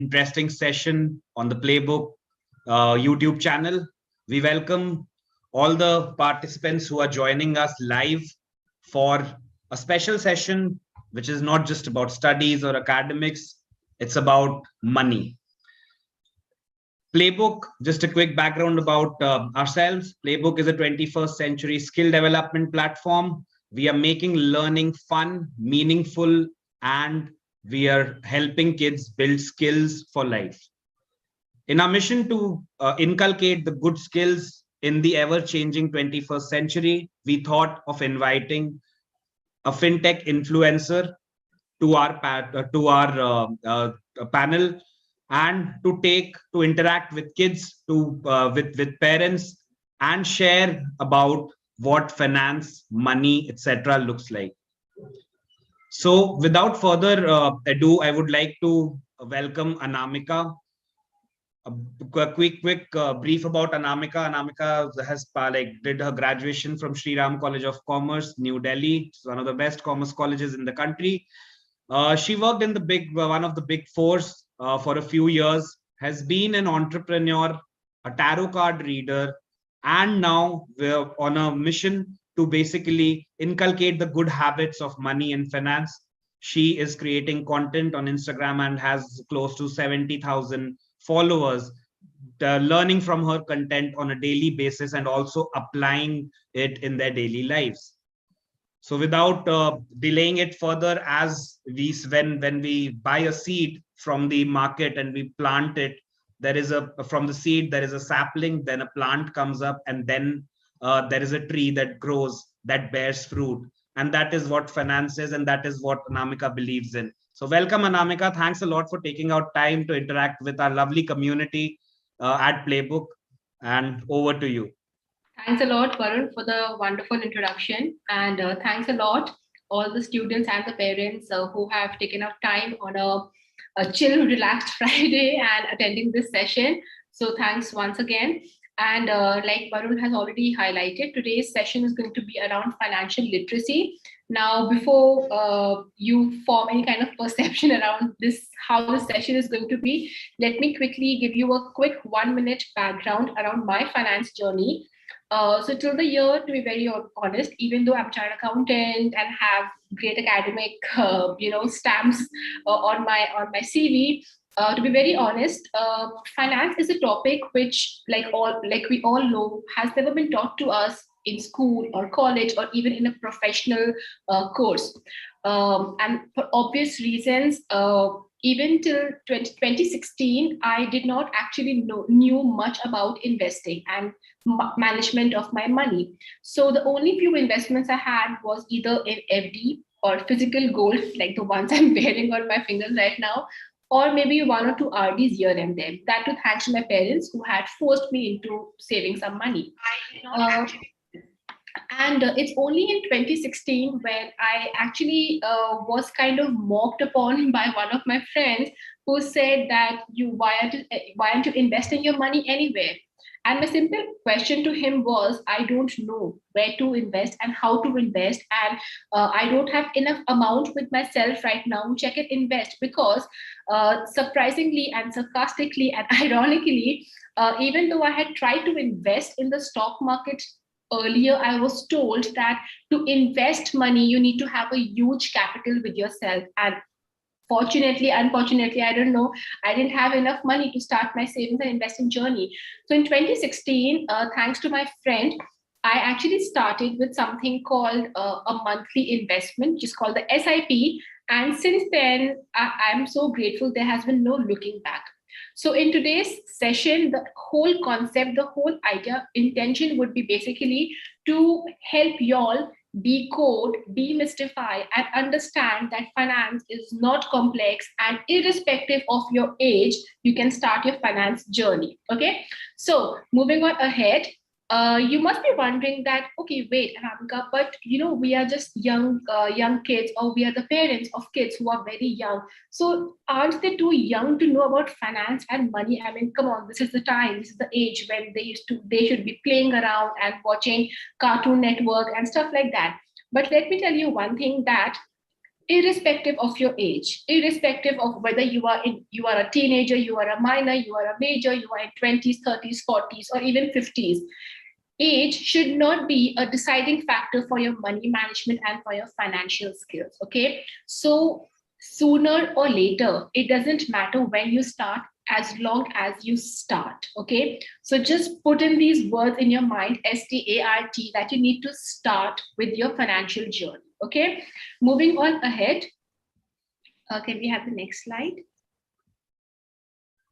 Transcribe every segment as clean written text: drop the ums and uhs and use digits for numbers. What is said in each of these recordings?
interesting session on the Playbook YouTube channel. We welcome all the participants who are joining us live for a special session, which is not just about studies or academics, it's about money. Playbook, just a quick background about ourselves. Playbook is a 21st century skill development platform. We are making learning fun, meaningful, and we are helping kids build skills for life. In our mission to inculcate the good skills in the ever-changing 21st century, we thought of inviting a fintech influencer to our panel and to interact with kids, with parents, and share about what finance, money, etc. looks like. So without further ado, I would like to welcome Anamika. A quick brief about Anamika. Anamika has did her graduation from Sri Ram College of Commerce, New Delhi. It's one of the best commerce colleges in the country. She worked in one of the big fours for a few years, has been an entrepreneur, a tarot card reader, and now we're on a mission to basically inculcate the good habits of money and finance. She is creating content on Instagram and has close to 70,000 followers, learning from her content on a daily basis and also applying it in their daily lives. So without delaying it further, when we buy a seed from the market and we plant it, from the seed there is a sapling, then a plant comes up, and then there is a tree that grows, that bears fruit, and that is what finance is, and that is what Anamika believes in. So welcome, Anamika. Thanks a lot for taking out time to interact with our lovely community at Playbook, and over to you. Thanks a lot, Varun, for the wonderful introduction. And thanks a lot, all the students and the parents who have taken up time on a chill, relaxed Friday and attending this session. So thanks once again. And like Varun has already highlighted, today's session is going to be around financial literacy. Now, before you form any kind of perception around this, how this session is going to be, let me quickly give you a quick 1-minute background around my finance journey. So till the year, to be very honest, even though I'm a chartered accountant and have great academic, stamps on my CV, to be very honest, finance is a topic which, like we all know, has never been taught to us in school or college or even in a professional course. And for obvious reasons, even till 2016, I did not actually knew much about investing and management of my money. So the only few investments I had was either in FD or physical gold, like the ones I'm wearing on my fingers right now, or maybe 1 or 2 RDs here and there. That too thanks to my parents who had forced me into saving some money. And it's only in 2016 when I actually was kind of mocked upon by one of my friends who said that why aren't you investing your money anywhere? And my simple question to him was, I don't know where to invest and how to invest. And I don't have enough amount with myself right now which I can invest, because surprisingly and sarcastically and ironically, even though I had tried to invest in the stock market earlier, I was told that to invest money, you need to have a huge capital with yourself. And unfortunately, I don't know, I didn't have enough money to start my savings and investing journey. So in 2016, thanks to my friend, I actually started with something called a monthly investment, which is called the SIP. And since then, I'm so grateful there has been no looking back. So in today's session, the whole concept, the whole idea, intention would be basically to help y'all decode, demystify, and understand that finance is not complex, and irrespective of your age, you can start your finance journey. Okay, so moving on ahead. You must be wondering that, okay, wait, Anamika, but we are just young kids, or we are the parents of kids who are very young. So aren't they too young to know about finance and money? I mean, come on, this is the time, this is the age when they should be playing around and watching Cartoon Network and stuff like that. But let me tell you one thing, that irrespective of your age, irrespective of whether you are a teenager, you are a minor, you are a major, you are in 20s, 30s, 40s, or even 50s. Age should not be a deciding factor for your money management and for your financial skills. Okay, so sooner or later, it doesn't matter when you start, as long as you start. Okay, so just put in these words in your mind, START, that you need to start with your financial journey. Okay, moving on ahead. Can we have the next slide?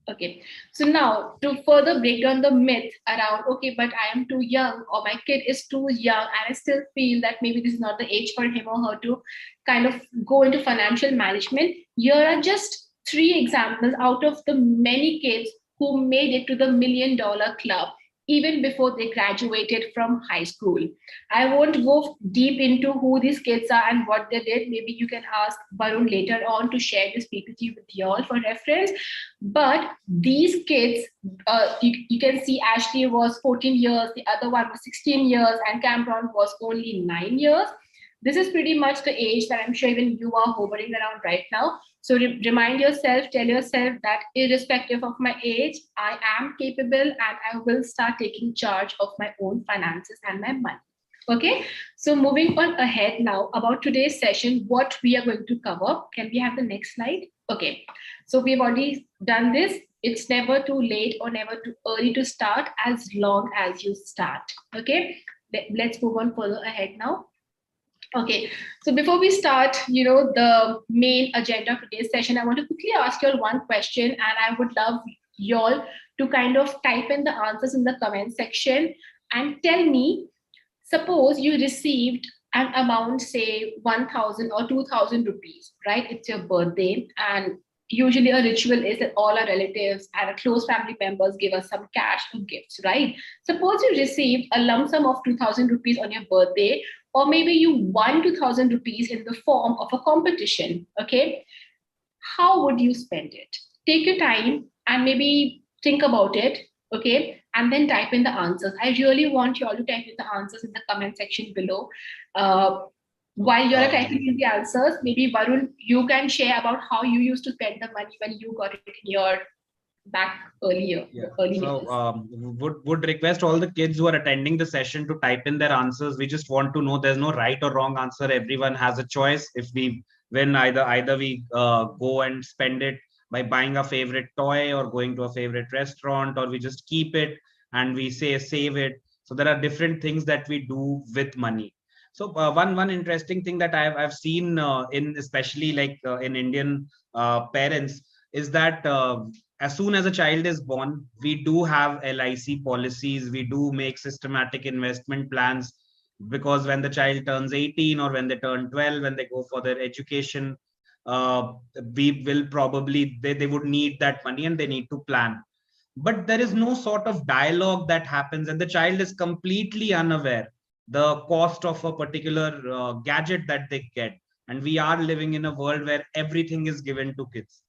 Okay, so now to further break down the myth around, okay, but I am too young, or my kid is too young, and I still feel that maybe this is not the age for him or her to kind of go into financial management. Here are just three examples out of the many kids who made it to the $1 million club even before they graduated from high school. I won't go deep into who these kids are and what they did. Maybe you can ask Varun later on to share this PPT with you all for reference. But these kids, you can see Ashley was 14 years, the other one was 16 years, and Cameron was only 9 years. This is pretty much the age that I'm sure even you are hovering around right now. So remind yourself, tell yourself that irrespective of my age, I am capable and I will start taking charge of my own finances and my money. Okay, so moving on ahead now about today's session, what we are going to cover. Can we have the next slide? Okay, so we've already done this. It's never too late or never too early to start, as long as you start. Okay, let's move on further ahead now. Okay, so before we start, the main agenda of today's session, I want to quickly ask you all one question, and I would love you all to kind of type in the answers in the comment section and tell me, suppose you received an amount, say 1,000 or 2,000 rupees, right? It's your birthday, and usually a ritual is that all our relatives and our close family members give us some cash or gifts, right? Suppose you received a lump sum of 2,000 rupees on your birthday, or maybe you won 2,000 rupees in the form of a competition. Okay, how would you spend it? Take your time and maybe think about it. Okay, and then type in the answers. I really want you all to type in the answers in the comment section below. While you're typing in the answers, maybe Varun, you can share about how you used to spend the money when you got it in your back earlier. Yeah. Early So years. would request all the kids who are attending the session to type in their answers. We just want to know, there's no right or wrong answer. Everyone has a choice. If we win, either we go and spend it by buying a favorite toy or going to a favorite restaurant, or we just keep it and we say save it. So there are different things that we do with money. So one interesting thing that I've seen in, especially like in Indian parents, is that as soon as a child is born, we do have LIC policies, we do make systematic investment plans, because when the child turns 18 or when they turn 12, when they go for their education, uh, we will probably, they would need that money and they need to plan. But there is no sort of dialogue that happens, and the child is completely unaware the cost of a particular gadget that they get. And we are living in a world where everything is given to kids,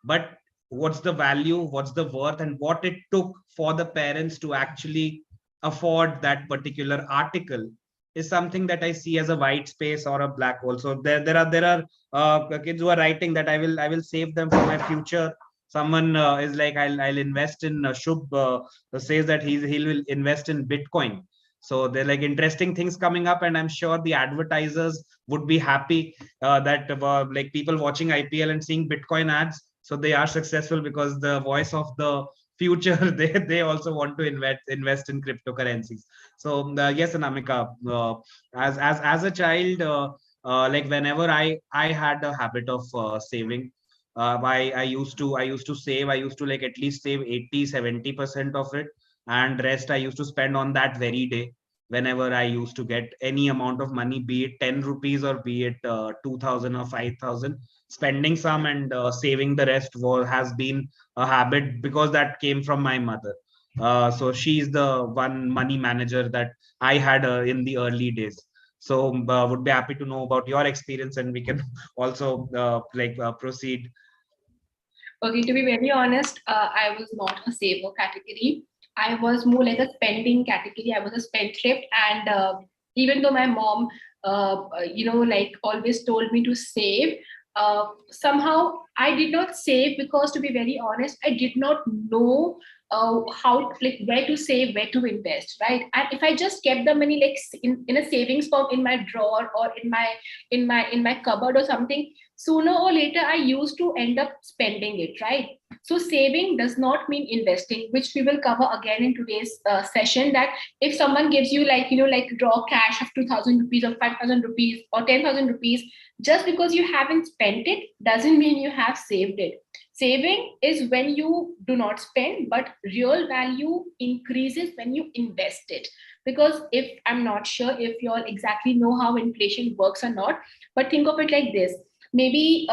but what's the value, what's the worth, and what it took for the parents to actually afford that particular article is something that I see as a white space or a black hole. So there are kids who are writing that I will save them for my future. Someone is like, I'll invest in Shubh says that he will invest in Bitcoin. So they're like interesting things coming up, and I'm sure the advertisers would be happy that like people watching IPL and seeing Bitcoin ads, so they are successful because the voice of the future, they also want to invest in cryptocurrencies. So yes, Anamika, as a child, like whenever I had a habit of saving, I used to save. I used to like at least save 80-70% of it, and rest I used to spend on that very day. Whenever I used to get any amount of money, be it 10 rupees or be it 2,000 or 5,000, spending some and saving the rest has been a habit, because that came from my mother. So she's the one money manager that I had in the early days. So would be happy to know about your experience, and we can also proceed. Okay, to be very honest, I was not a saver category. I was more like a spending category. I was a spendthrift, and even though my mom like always told me to save. Somehow I did not save because, to be very honest, I did not know how, like, where to save, where to invest, right? And if I just kept the money like in a savings form in my drawer or in my cupboard or something, sooner or later I used to end up spending it, right? So saving does not mean investing, which we will cover again in today's session. That if someone gives you, like, like raw cash of 2,000 rupees or 5,000 rupees or 10,000 rupees, just because you haven't spent it doesn't mean you have saved it. Saving is when you do not spend, but real value increases when you invest it. Because if, I'm not sure if you all exactly know how inflation works or not, but think of it like this. Maybe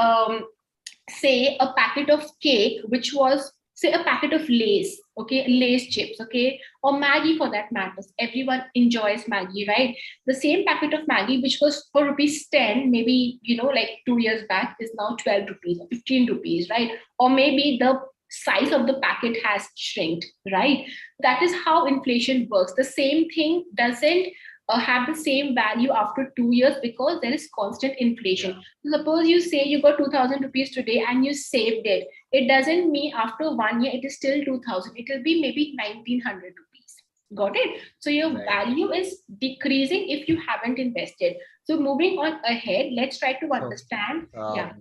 say a packet of cake, which was, say, a packet of lace, okay, lace chips, okay, or Maggie for that matters. Everyone enjoys Maggie, right? The same packet of Maggie, which was for rupees 10, maybe, like 2 years back, is now 12 rupees or 15 rupees, right? Or maybe the size of the packet has shrinked, right? That is how inflation works. The same thing doesn't have the same value after 2 years, because there is constant inflation. So suppose you say you got 2,000 rupees today and you saved it. It doesn't mean after 1 year it is still 2,000. It will be maybe 1,900 rupees. Got it? So your value is decreasing if you haven't invested. So moving on ahead, let's try to understand.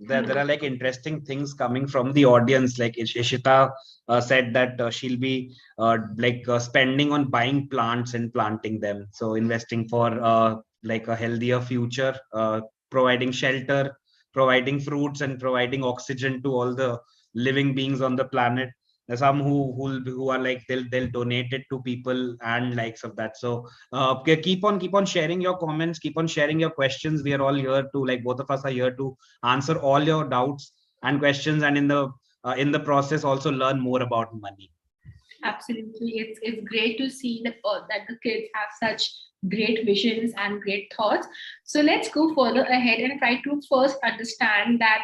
There are like interesting things coming from the audience. Like Ishita said that she'll be spending on buying plants and planting them. So investing for like a healthier future, providing shelter, providing fruits, and providing oxygen to all the living beings on the planet. There's some who are like they'll donate it to people and likes of that. So keep on sharing your comments, keep on sharing your questions. We are all here to, like, both of us are here to answer all your doubts and questions, and in the process also learn more about money. Absolutely, it's great to see that the kids have such great visions and great thoughts. So let's go further ahead and try to first understand that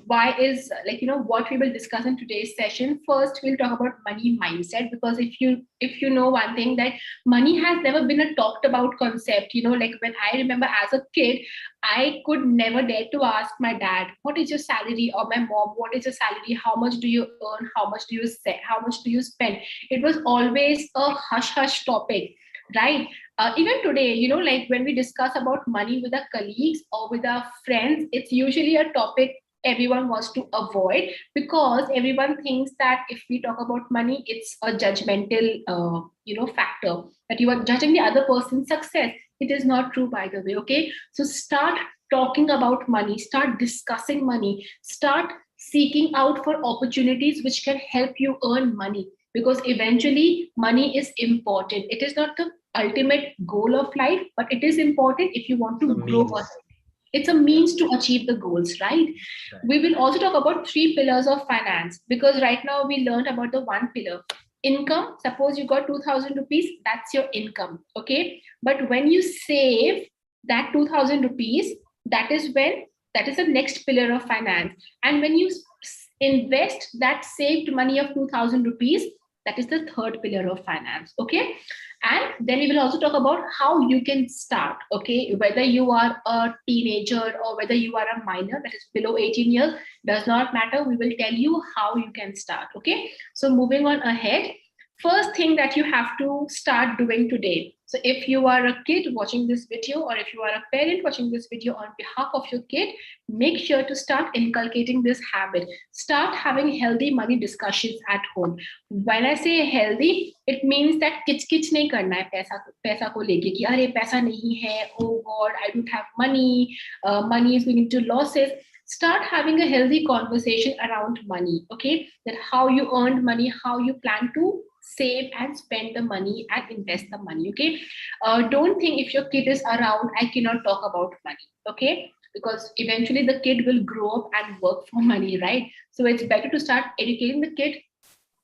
why is, like, what we will discuss in today's session. First, we'll talk about money mindset, because if you know one thing, that money has never been a talked about concept. Like, when I remember as a kid, I could never dare to ask my dad, what is your salary, or my mom, what is your salary, how much do you earn, how much do you say, how much do you spend. It was always a hush hush topic, right? Even today, like, when we discuss about money with our colleagues or with our friends, it's usually a topic everyone wants to avoid, because everyone thinks that if we talk about money, it's a judgmental factor, that you are judging the other person's success. It is not true, by the way. Okay, so start talking about money, start discussing money, start seeking out for opportunities which can help you earn money, because eventually money is important. It is not the ultimate goal of life, but it is important if you want to grow. It's a means to achieve the goals, right? We will also talk about 3 pillars of finance, because right now we learned about the one pillar, income. Suppose you got 2,000 rupees, that's your income, okay? But when you save that 2,000 rupees, that is the next pillar of finance. And when you invest that saved money of 2,000 rupees, that is the third pillar of finance, okay? And then we will also talk about how you can start, okay? Whether you are a teenager or whether you are a minor, that is below 18 years, does not matter. We will tell you how you can start, okay? So moving on ahead, first thing that you have to start doing today. So if you are a kid watching this video, or if you are a parent watching this video on behalf of your kid, make sure to start inculcating this habit. Start having healthy money discussions at home. When I say healthy, it means that किच नहीं करना है पैसा को लेके कि अरे पैसा नहीं है, oh God, I don't have money, money is going into losses. Start having a healthy conversation around money, okay? That how you earned money, how you plan to save and spend the money and invest the money, okay? Don't think if your kid is around, I cannot talk about money, okay? Because eventually the kid will grow up and work for money, right? So it's better to start educating the kid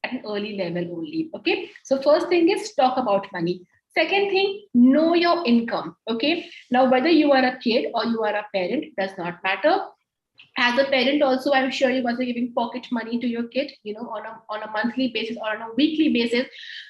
at an early level only, okay? So first thing is talk about money. Second thing, know your income, okay? Now, whether you are a kid or you are a parent, does not matter. As a parent also, I'm sure you must be giving pocket money to your kid, on a monthly basis or on a weekly basis.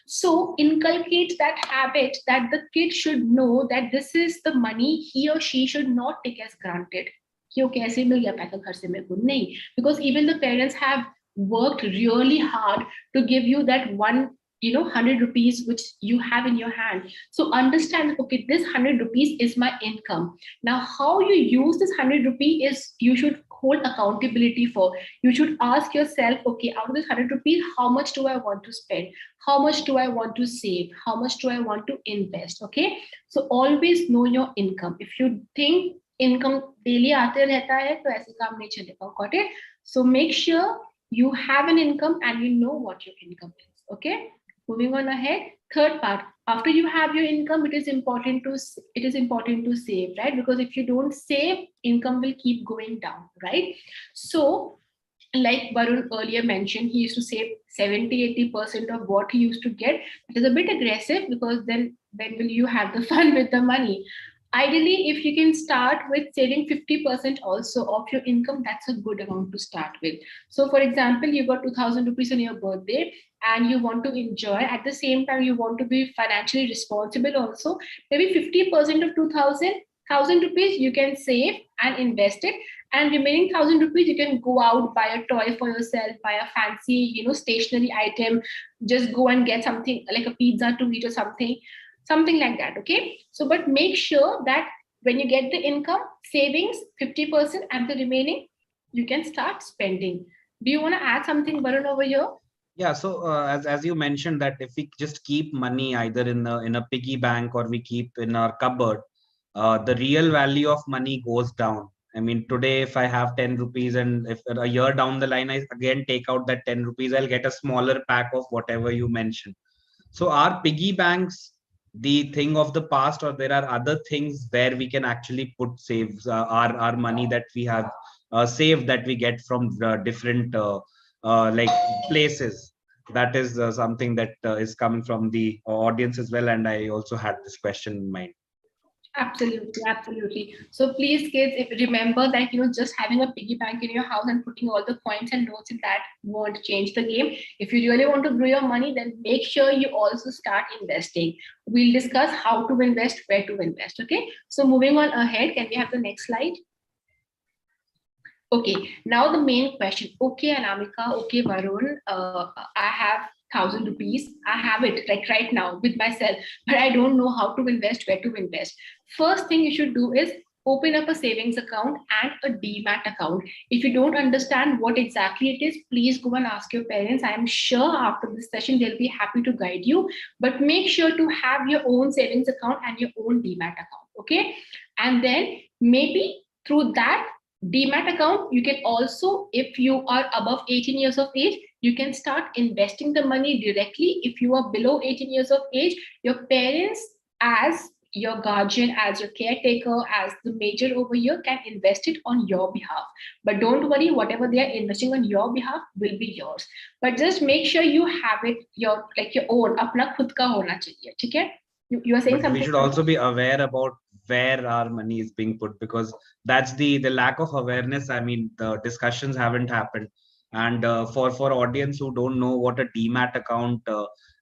So inculcate that habit that the kid should know that this is the money he or she should not take as granted. क्यों कैसे मिल गया पैसा घर से मेरे को नहीं, because even the parents have worked really hard to give you that one, 100 rupees which you have in your hand. So understand, okay, this 100 rupees is my income. Now how you use this 100 rupee is you should hold accountability for. You should ask yourself, okay, out of this 100 rupees, how much do I want to spend? How much do I want to save? How much do I want to invest? Okay, so always know your income. If you think income daily आते रहता है तो ऐसे काम नहीं चलेगा. Got it? So make sure you have an income and you know what your income is. Okay, moving on ahead. Third part, after you have your income, it is important to save, right? Because if you don't save, income will keep going down, right? So like Varun earlier mentioned, he used to save 70-80% of what he used to get. It is a bit aggressive because then when will you have the fun with the money? Ideally, if you can start with saving 50% also of your income, that's a good amount to start with. So, for example, you got 2000 rupees on your birthday and you want to enjoy. At the same time, you want to be financially responsible also. Maybe 50% of 2000 rupees you can save and invest it, and remaining 1000 rupees you can go out, buy a toy for yourself, buy a fancy stationery item, just go and get something like a pizza to eat or something like that. Okay, so but make sure that when you get the income, savings 50% and the remaining you can start spending. Do you want to add something, Varun, over here? Yeah, so as you mentioned that if we just keep money either in a piggy bank or we keep in our cupboard, the real value of money goes down. I mean, today if I have 10 rupees and if a year down the line I again take out that 10 rupees, I'll get a smaller pack of whatever you mentioned. So are piggy banks the thing of the past, or there are other things where we can actually put saves our money that we have saved that we get from different like places? That is something that is coming from the audience as well, and I also had this question in mind. Absolutely, absolutely. So please, kids, if remember that just having a piggy bank in your house and putting all the coins and notes in that won't change the game. If you really want to grow your money, then make sure you also start investing. We'll discuss how to invest, where to invest. Okay. So moving on ahead, can we have the next slide? Okay, now the main question. Okay, Anamika, okay, Varun, I have 1000 rupees. I have it like right now with myself, but I don't know how to invest, where to invest. First thing you should do is open up a savings account and a DEMAT account. If you don't understand what exactly it is, please go and ask your parents. I am sure after this session, they'll be happy to guide you, but make sure to have your own savings account and your own DEMAT account. Okay. And then maybe through that DEMAT account, you can also, if you are above 18 years of age, you can start investing the money directly. If you are below 18 years of age, your parents, as your guardian, as your caretaker, as the major over here, can invest it on your behalf. But don't worry, whatever they are investing on your behalf will be yours. But just make sure you have it your own. अपना खुद का होना चाहिए, ठीक है? You are saying But something? we should also be aware about where our money is being put, because that's the lack of awareness. I mean, the discussions haven't happened. And for audience who don't know what a DEMAT account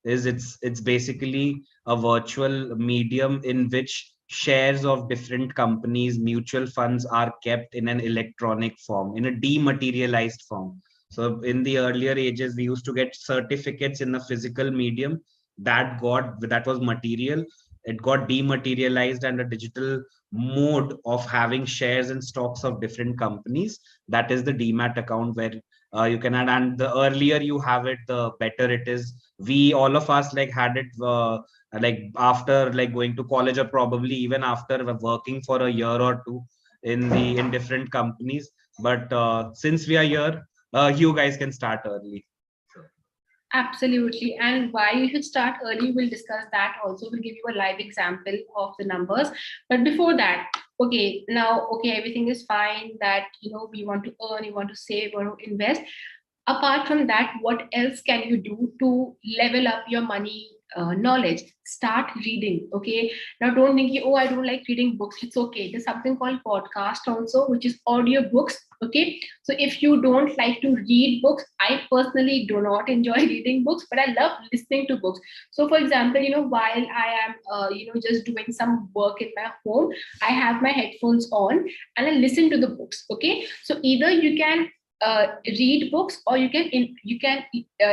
is, it's basically a virtual medium in which shares of different companies, mutual funds are kept in an electronic form, in a dematerialized form. So in the earlier ages, we used to get certificates in a physical medium that was material. It got dematerialized, and a digital mode of having shares and stocks of different companies, that is the DEMAT account, where you can add, and the earlier you have it, the better it is. We all of us like had it like after like going to college, or probably even after working for a year or two in different companies. But since we are here, you guys can start early. Absolutely. And why you should start early, we'll discuss that also. We'll give you a live example of the numbers. But before that, okay, now, okay, everything is fine that, we want to earn, you want to save or invest. Apart from that, what else can you do to level up your money knowledge? Start reading. Okay, now don't think, oh, I don't like reading books. It's okay, there's something called podcast also, which is audio books. Okay, so if you don't like to read books, I personally do not enjoy reading books, but I love listening to books. So for example, while I am just doing some work in my home, I have my headphones on and I listen to the books. Okay, so either you can read books, or you can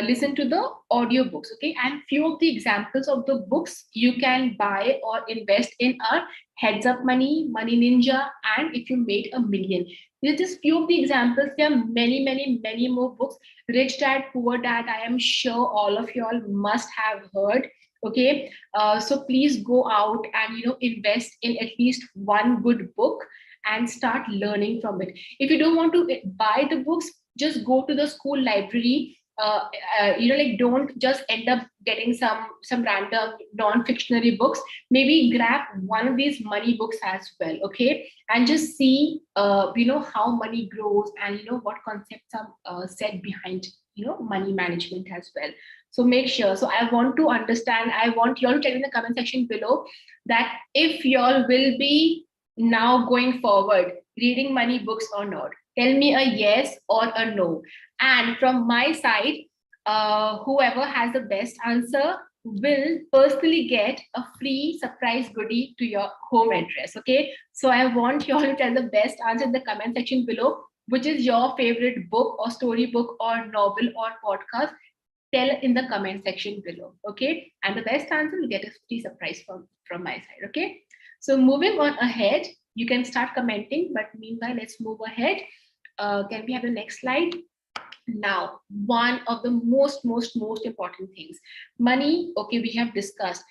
listen to the audio books. Okay, and few of the examples of the books you can buy or invest in are Heads Up Money, Money Ninja, and If You Made a Million. These are just few of the examples. There are many, many, many more books. Rich Dad Poor Dad, I am sure all of you all must have heard. Okay, so please go out and invest in at least one good book and start learning from it. If you don't want to buy the books, just go to the school library. Like, don't just end up getting some random non-fictionary books. Maybe grab one of these money books as well. Okay, and just see how money grows, and what concepts are set behind money management as well. So make sure. So I want to understand. I want you all to tell in the comment section below that if you all will be now going forward reading money books or not. Tell me a yes or a no. And from my side, whoever has the best answer will personally get a free surprise goodie to your home address. Okay, so I want you all to tell the best answer in the comment section below, which is your favorite book or storybook or novel or podcast. Tell in the comment section below. Okay, and the best answer will get a free surprise from my side. Okay, so moving on ahead, you can start commenting, but meanwhile, let's move ahead. Can we have the next slide? Now, one of the most important things, money. Okay, we have discussed.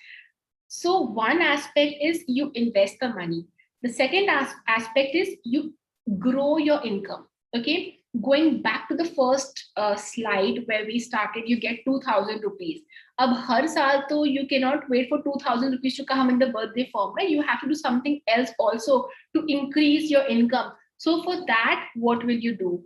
So one aspect is you invest the money. The second aspect is you grow your income. Okay, going back to the first slide where we started, you get 2,000 rupees. अब हर साल तो you cannot wait for 2,000 rupees to come in the birthday form, right? You have to do something else also to increase your income. So for that, what will you do?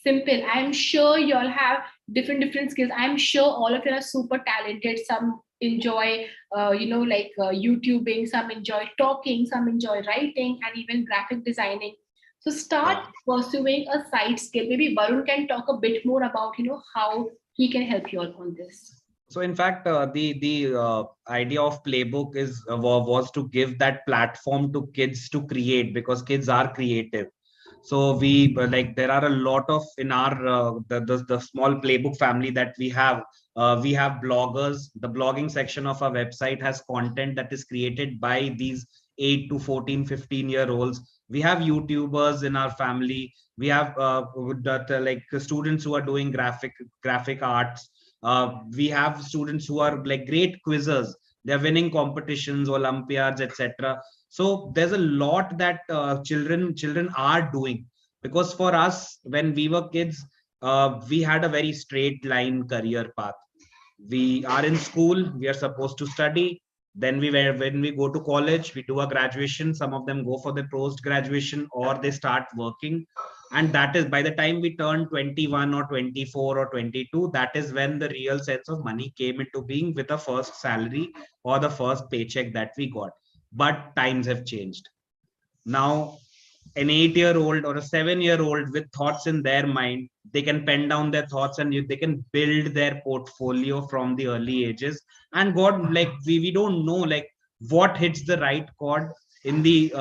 Simple. I'm sure you all have different skills. I'm sure all of you are super talented. Some enjoy YouTubing, some enjoy talking, some enjoy writing, and even graphic designing. So start pursuing a side skill. Maybe Varun can talk a bit more about how he can help you all on this. So in fact, the idea of Playbook is was to give that platform to kids to create, because kids are creative. So we like, there are a lot of in our the small Playbook family that we have. We have bloggers. The blogging section of our website has content that is created by these 8 to 14, 15-year-olds. We have YouTubers in our family. We have like students who are doing graphic arts. We have students who are like great quizzers. They're winning competitions, Olympiads, etc. So there's a lot that children are doing, because for us, when we were kids, we had a very straight line career path. We are in school, we are supposed to study. Then when we go to college, we do a graduation. Some of them go for the post graduation, or they start working. And that is by the time we turn 21 or 24 or 22, that is when the real sense of money came into being, with the first salary or the first paycheck that we got. But times have changed. Now an 8-year-old or a 7-year-old with thoughts in their mind, they can pen down their thoughts, and they can build their portfolio from the early ages. And God, like we don't know like what hits the right chord in the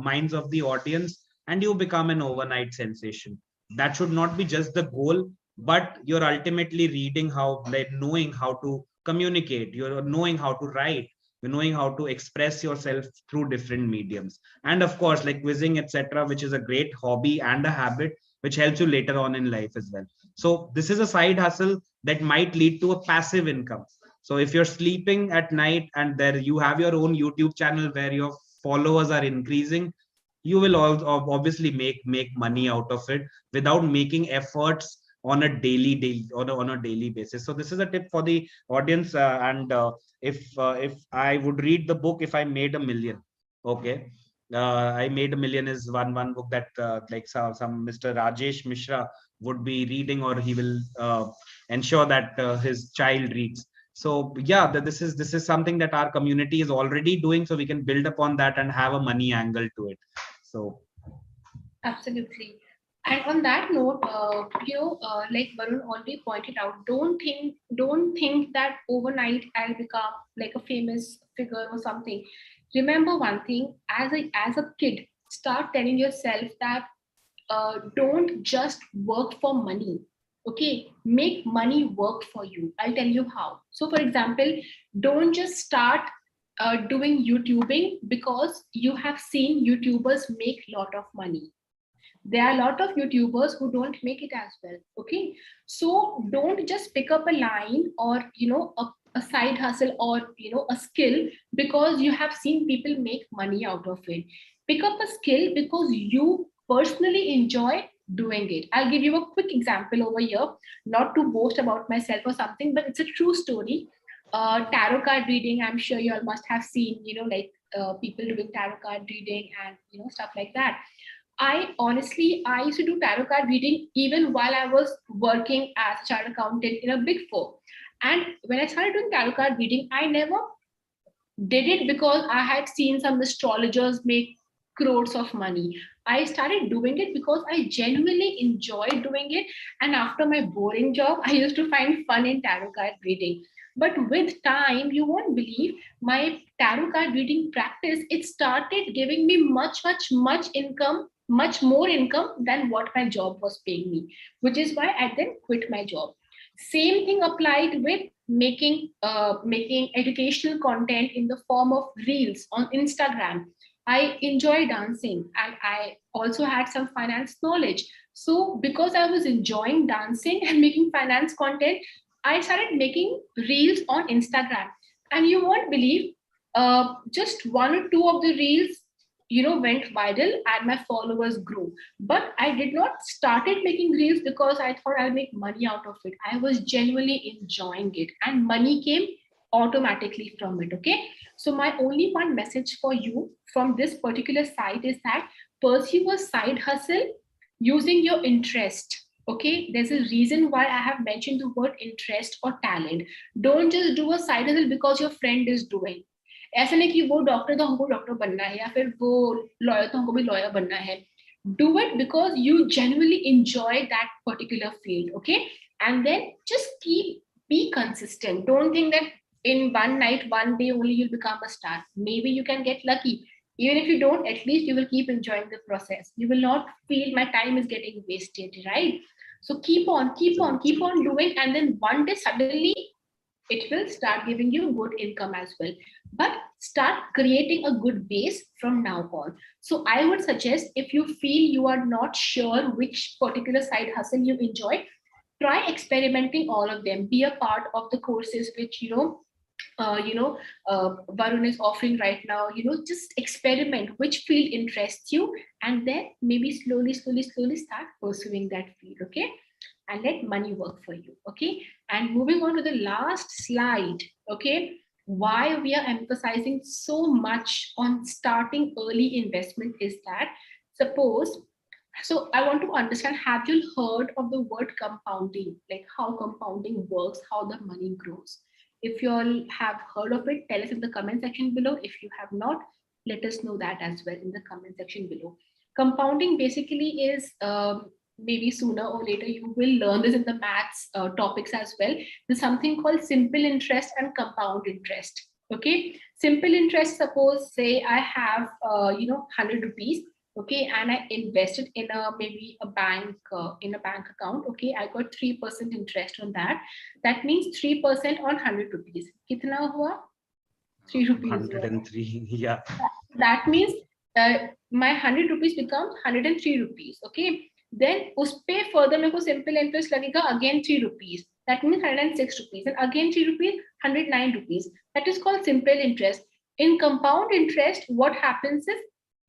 minds of the audience, and you become an overnight sensation. That should not be just the goal, but you're ultimately reading how, like knowing how to communicate, you're knowing how to write, you're knowing how to express yourself through different mediums. And of course, like quizzing, etc., which is a great hobby and a habit which helps you later on in life as well. So this is a side hustle that might lead to a passive income. So if you're sleeping at night and there you have your own YouTube channel where your followers are increasing, you will also obviously make money out of it without making efforts on a on a daily basis. So this is a tip for the audience. And if I would read the book, If I Made a Million. Okay. I Made a Million is one book that like some Mr. Rajesh Mishra would be reading, or he will ensure that his child reads. So yeah, this is something that our community is already doing, so we can build upon that and have a money angle to it. So Absolutely. And on that note, like Varun already pointed out, don't think that overnight I'll become like a famous figure or something. Remember one thing, as a kid, start telling yourself that don't just work for money. Okay, make money work for you. I'll tell you how. So, for example, don't just start doing YouTubing because you have seen YouTubers make a lot of money. There are a lot of YouTubers who don't make it as well. Okay, so don't just pick up a line or a side hustle or a skill because you have seen people make money out of it. Pick up a skill because you personally enjoy doing it. I'll give you a quick example over here, not to boast about myself or something, but it's a true story. Tarot card reading, I'm sure you all must have seen, like people doing tarot card reading and stuff like that. I used to do tarot card reading even while I was working as a chartered accountant in a big four. And when I started doing tarot card reading, I never did it because I had seen some astrologers make crores of money. I started doing it because I genuinely enjoyed doing it. And after my boring job, I used to find fun in tarot card reading. But with time, you won't believe my tarot card reading practice, it started giving me much income, much more income than what my job was paying me, which is why I then quit my job. Same thing applied with making educational content in the form of reels on Instagram. I enjoy dancing and I also had some finance knowledge. So because I was enjoying dancing and making finance content, I started making reels on Instagram. And you won't believe, just one or two of the reels went viral and my followers grew. But I did not started making reels because I thought I'll make money out of it. I was genuinely enjoying it and money came automatically from it. Okay, so my only one message for you from this particular site is that pursue a side hustle using your interest. Okay, there's a reason why I have mentioned the word interest or talent. Don't just do a side hustle because your friend is doing. ऐसा नहीं कि वो doctor तो हमको doctor बनना है या फिर वो लॉयर तो हमको भी लॉयर बनना है. Do it because you genuinely enjoy that particular field. Okay, and then just be consistent. Don't think that in one night, one day only you'll become a star. Maybe you can get lucky. Even if you don't, at least you will keep enjoying the process. You will not feel my time is getting wasted, right? So keep on doing, and then one day suddenly it will start giving you good income as well. But start creating a good base from now on. So I would suggest, if you feel you are not sure which particular side hustle you enjoy, try experimenting all of them. Be a part of the courses which Varun is offering right now. Just experiment which field interests you, and then maybe slowly start pursuing that field. Okay, and let money work for you. Okay, and moving on to the last slide. Okay, why we are emphasizing so much on starting early investment is that, suppose, so I want to understand, have you heard of the word compounding, like how compounding works, how the money grows? If you all have heard of it, tell us in the comment section below. If you have not, let us know that as well in the comment section below. Compounding basically is, maybe sooner or later you will learn this in the maths topics as well. There's something called simple interest and compound interest. Okay, simple interest, suppose say I have 100 rupees. Okay, and I invested in maybe a bank, in a bank account. Okay, I got 3% interest on that. That means 3% on 100 rupees. Kitna hua? 3 rupees. 103. Yeah. That means my 100 rupees becomes 103 rupees. Okay, then uspe further मेरे को simple interest लगेगा again 3 rupees. That means 106 rupees, and again 3 rupees, 109 rupees. That is called simple interest. In compound interest, what happens is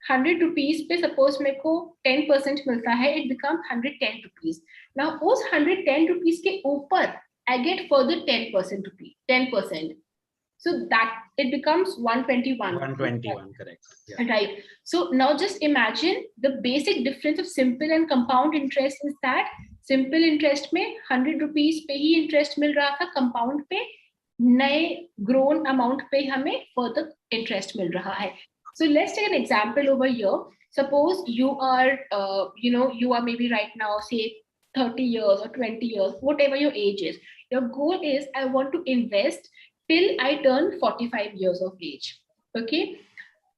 100 rupees पे suppose मेरे को 10% मिलता है, it becomes 110 rupees. Now उस 110 rupees के ऊपर I get further 10% rupees, 10%. So that it becomes 121. 121, correct. Yeah. Right. So now just imagine the basic difference of simple and compound interest is that simple interest में 100 rupees पे ही interest मिल रहा था, compound पे नए grown amount पे हमें further interest मिल रहा है. So let's take an example over here. Suppose you are, you are maybe right now, say 30 years or 20 years, whatever your age is. Your goal is I want to invest till I turn 45 years of age. Okay.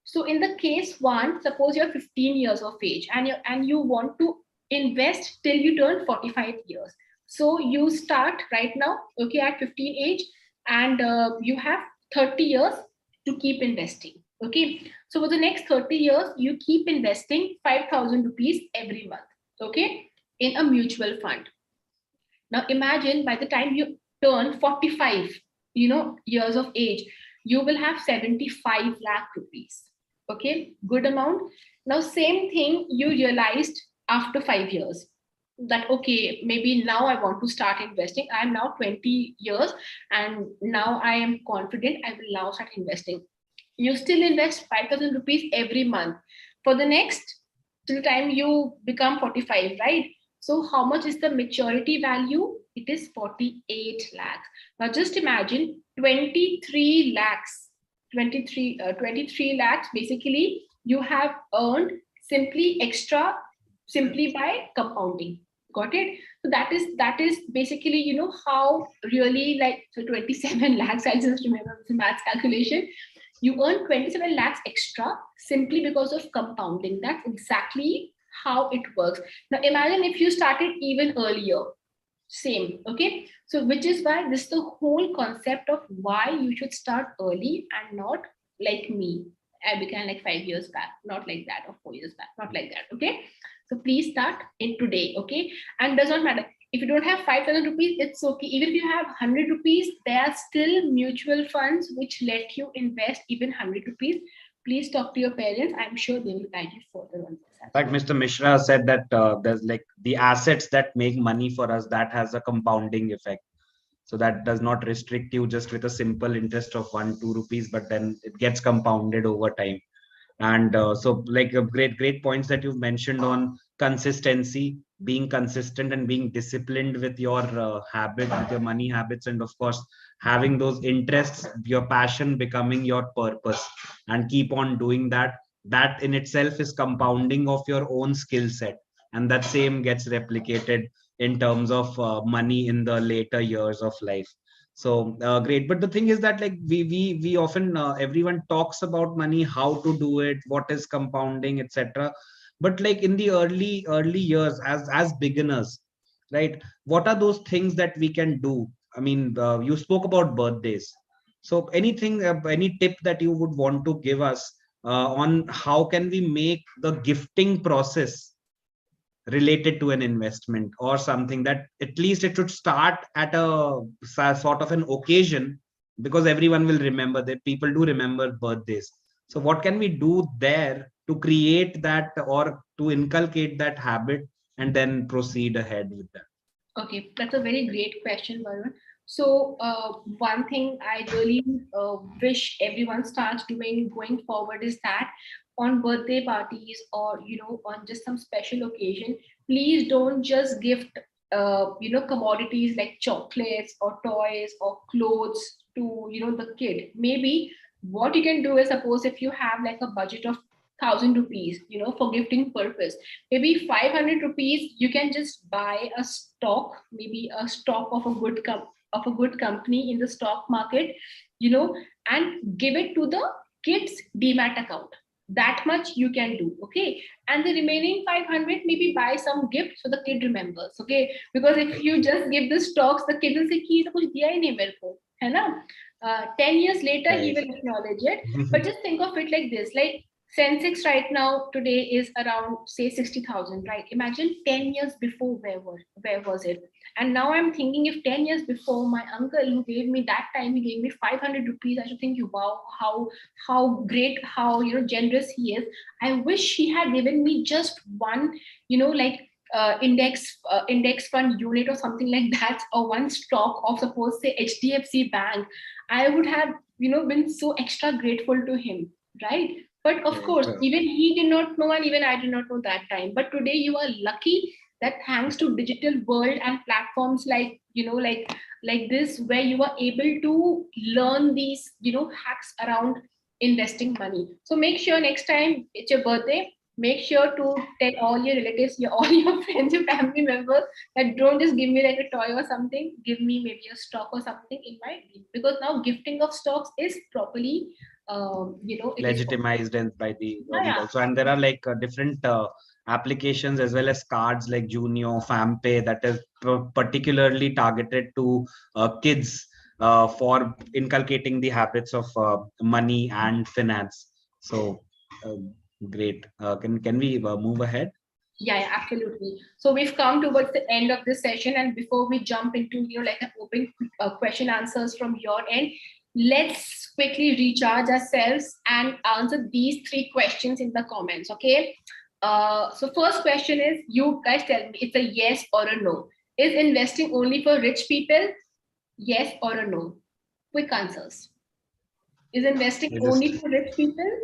So in the case one, suppose you're 15 years of age and you want to invest till you turn 45 years. So you start right now, okay, at 15 age, and you have 30 years to keep investing. Okay. So for the next 30 years, you keep investing 5,000 rupees every month. Okay. In a mutual fund. Now imagine by the time you turn 45, years of age, you will have 75 lakh rupees. Okay, good amount. Now same thing you realized after 5 years that okay, maybe now I want to start investing. I am now 20 years and now I am confident I will now start investing. You still invest 5,000 rupees every month for the next till time you become 45, right? So how much is the maturity value? It is 48 lakhs. Now just imagine 23 lakhs, 23 lakhs basically you have earned simply by compounding. Got it? So that is basically, how really like, so 27 lakhs, I just remember the maths calculation. You earn 27 lakhs extra simply because of compounding. That's exactly how it works. Now imagine if you started even earlier, same. Okay, so which is why this is the whole concept of why you should start early and not like me. I began like 5 years back, not like that, or 4 years back, not like that. Okay, so please start in today. Okay, and does not matter if you don't have 5,000 rupees, it's okay. Even if you have 100 rupees, there are still mutual funds which let you invest even 100 rupees. Please talk to your parents. I'm sure they will guide you further on this. Like Mr. Mishra said that there's like the assets that make money for us that has a compounding effect. So that does not restrict you just with a simple interest of 1-2 rupees, but then it gets compounded over time. And so like great points that you've mentioned on consistency, being consistent and being disciplined with your habit, with your money habits, and of course having those interests, your passion becoming your purpose, and keep on doing that. That in itself is compounding of your own skill set, and that same gets replicated in terms of money in the later years of life. So great, but the thing is that like we often everyone talks about money, how to do it, what is compounding, etc. But like in the early years, as beginners, right? What are those things that we can do? I mean, you spoke about birthdays. So anything, any tip that you would want to give us on how can we make the gifting process related to an investment, or something that at least it should start at a sort of an occasion, because everyone will remember that, people do remember birthdays. So what can we do there to create that or to inculcate that habit and then proceed ahead with that? Okay, that's a very great question, Varun. So one thing I really wish everyone starts doing going forward is that on birthday parties or on just some special occasion, please don't just gift commodities like chocolates or toys or clothes to the kid. Maybe what you can do is, suppose if you have like a budget of 1,000 rupees, for gifting purpose, maybe 500 rupees you can just buy a stock, maybe a stock of a good company in the stock market, and give it to the kids DEMAT account. That much you can do. Okay, and the remaining 500 maybe buy some gift so the kid remembers. Okay, because if you just give the stocks, the kid will say कि तो कुछ दिया ही नहीं मेरे को, है ना? 10 years later he will acknowledge it. But just think of it like this, like Sensex right now today is around say 60,000, right? Imagine 10 years before, where was it? And now I'm thinking, if 10 years before my uncle who gave me that time, he gave me 500 rupees, I should think, wow, how great, how generous he is. I wish he had given me just one, like index fund unit or something like that, or one stock of suppose say HDFC Bank, I would have been so extra grateful to him, right? But of course, even he did not know, and even I did not know that time. But today you are lucky that thanks to digital world and platforms like like this, where you are able to learn these hacks around investing money. So make sure next time it's your birthday, make sure to tell all your relatives, all your friends, your family members that don't just give me like a toy or something, give me maybe a stock or something in my name. Because now gifting of stocks is properly, it is legitimized and by the government yeah, also, and there are like different applications as well as cards like Junio, FamPay, that is particularly targeted to kids for inculcating the habits of money and finance. So uh, great. Can we move ahead? yeah, absolutely. So we've come towards the end of this session, and before we jump into like an open question answers from your end, let's quickly recharge ourselves and answer these three questions in the comments. Okay. So first question is, you guys tell me it's a yes or a no. Is investing only for rich people? Yes or a no? Quick answers. Is investing I just only for rich people?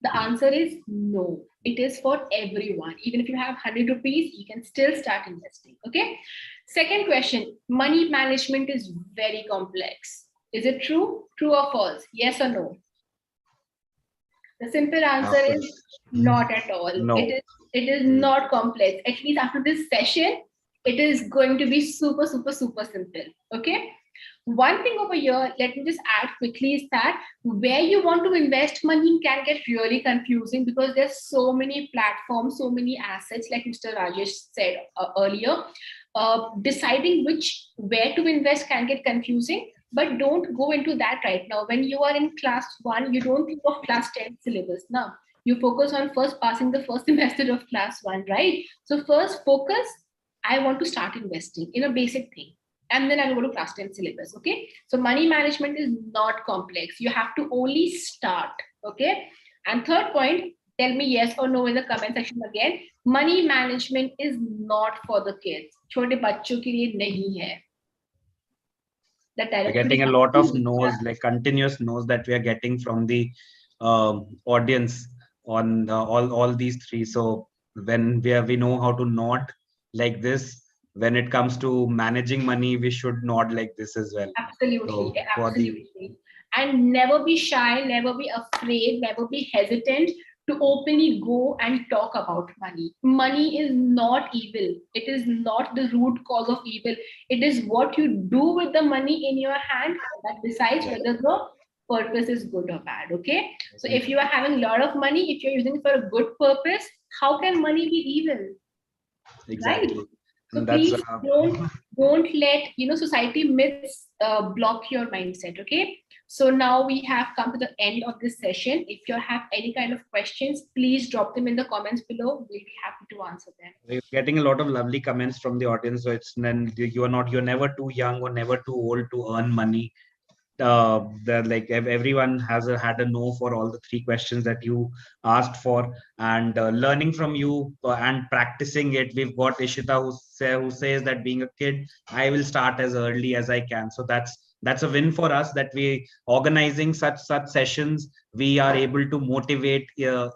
The answer is no. It is for everyone. Even if you have 100 rupees, you can still start investing. Okay. Second question, money management is very complex. Is it true? True or false? Yes or no? The simple answer is not at all. no. It is not complex. At least after this session, it is going to be super, super, super simple. Okay. One thing over here, let me just add quickly, is that where you want to invest money can get really confusing because there's so many platforms, so many assets, like Mr. Rajesh said earlier. Deciding where to invest can get confusing, but don't go into that right now. When you are in class 1, you don't think of class 10 syllabus now. You focus on first passing the first semester of class 1, right? So first focus, I want to start investing in a basic thing, and then I'll go to class 10 syllabus. Okay. So money management is not complex. You have to only start. Okay. And third point, tell me yes or no in the comment section again. Money management is not for the kids. छोटे बच्चों के लिए नहीं है. That We're directly. getting a lot of no's, like continuous no's that we are getting from the audience on all these three. So when we know how to nod like this, when it comes to managing money, we should nod like this as well. Absolutely, So for the absolutely. And never be shy, never be afraid, never be hesitant to openly go and talk about money. Money is not evil. It is not the root cause of evil. It is what you do with the money in your hand that decides whether the purpose is good or bad. Okay. So if you are having a lot of money, if you're using it for a good purpose, how can money be evil? exactly. Right? So And that's please don't let society myths block your mindset. Okay. So now we have come to the end of this session. If you have any kind of questions, please drop them in the comments below. We'll be happy to answer them. we're getting a lot of lovely comments from the audience. So it's then you're never too young or never too old to earn money. That like everyone had a no for all the three questions that you asked for, and learning from you and practicing it. We've got Ishita who says that being a kid, I will start as early as I can. So that's a win for us, that we organizing such sessions, we are able to motivate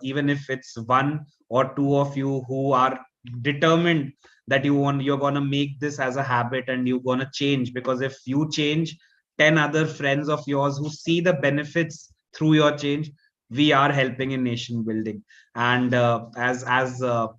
even if it's one or two of you who are determined that you're going to make this as a habit and you're going to change. Because if you change, 10 other friends of yours who see the benefits through your change, we are helping in nation building. And as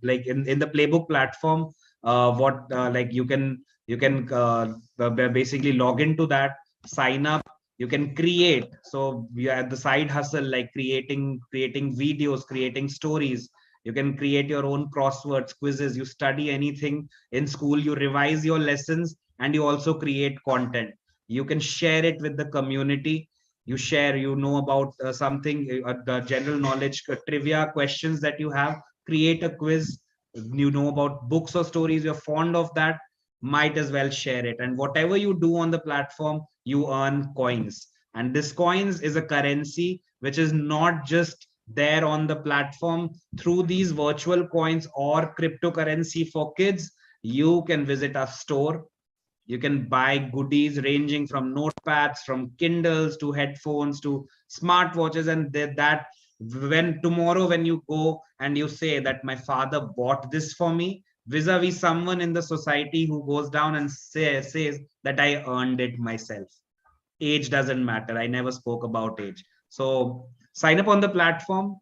like in the Playbook platform, what like you can basically log into that, sign up, you can create. So we are at the side hustle, like creating videos, creating stories. You can create your own crosswords, quizzes. You study anything in school, you revise your lessons, and you also create content. You can share it with the community. You share, about something, the general knowledge trivia questions that you have, create a quiz. You know about books or stories, you're fond of that, might as well share it. And whatever you do on the platform, you earn coins. And this coins is a currency which is not just there on the platform. Through these virtual coins or cryptocurrency for kids, you can visit our store. You can buy goodies ranging from notepads, from Kindles to headphones to smartwatches. And that when tomorrow, when you go and you say that my father bought this for me, vis-a-vis someone in the society who goes down and says that I earned it myself. Age doesn't matter. I never spoke about age. So sign up on the platform,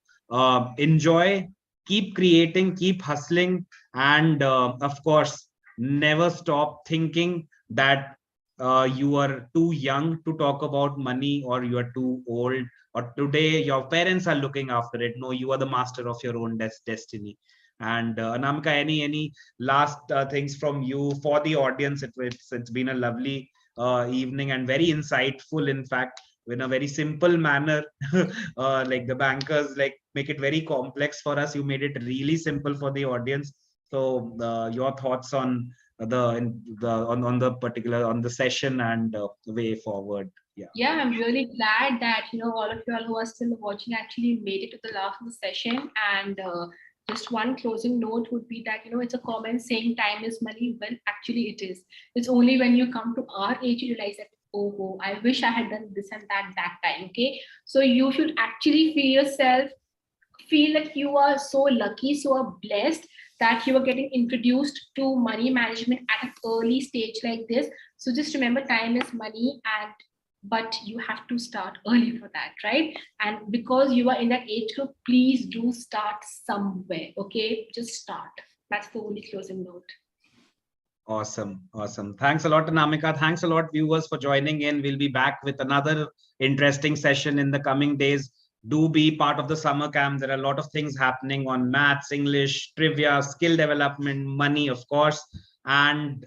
enjoy, keep creating, keep hustling, and of course, never stop thinking that you are too young to talk about money, or you are too old, or today your parents are looking after it. No, you are the master of your own destiny. And Anamika, any last things from you for the audience? It's been a lovely evening and very insightful, in fact, in a very simple manner. Like the bankers like make it very complex for us, you made it really simple for the audience. So your thoughts on on the particular on the session and way forward. Yeah. Yeah, I'm really glad that all of you all who are still watching actually made it to the last of the session. And just one closing note would be that it's a common saying, time is money. Well, actually, it is. It's only when you come to our age you realize that, oh, I wish I had done this and that time. Okay, so you should actually feel that you are so lucky, so blessed that you are getting introduced to money management at an early stage like this. So just remember, time is money, and but you have to start early for that, right? And because you are in that age group, please do start somewhere. Okay, just start. That's the only closing note. Awesome. Awesome. Thanks a lot, Anamika. Thanks a lot, viewers, for joining in. We'll be back with another interesting session in the coming days. Do be part of the summer camp. There are a lot of things happening on maths, English, trivia, skill development, money, of course, and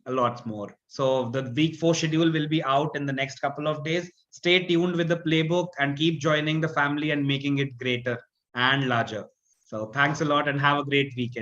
a lot more. So the week 4 schedule will be out in the next couple of days. Stay tuned with the playbook and keep joining the family and making it greater and larger. So thanks a lot and have a great weekend.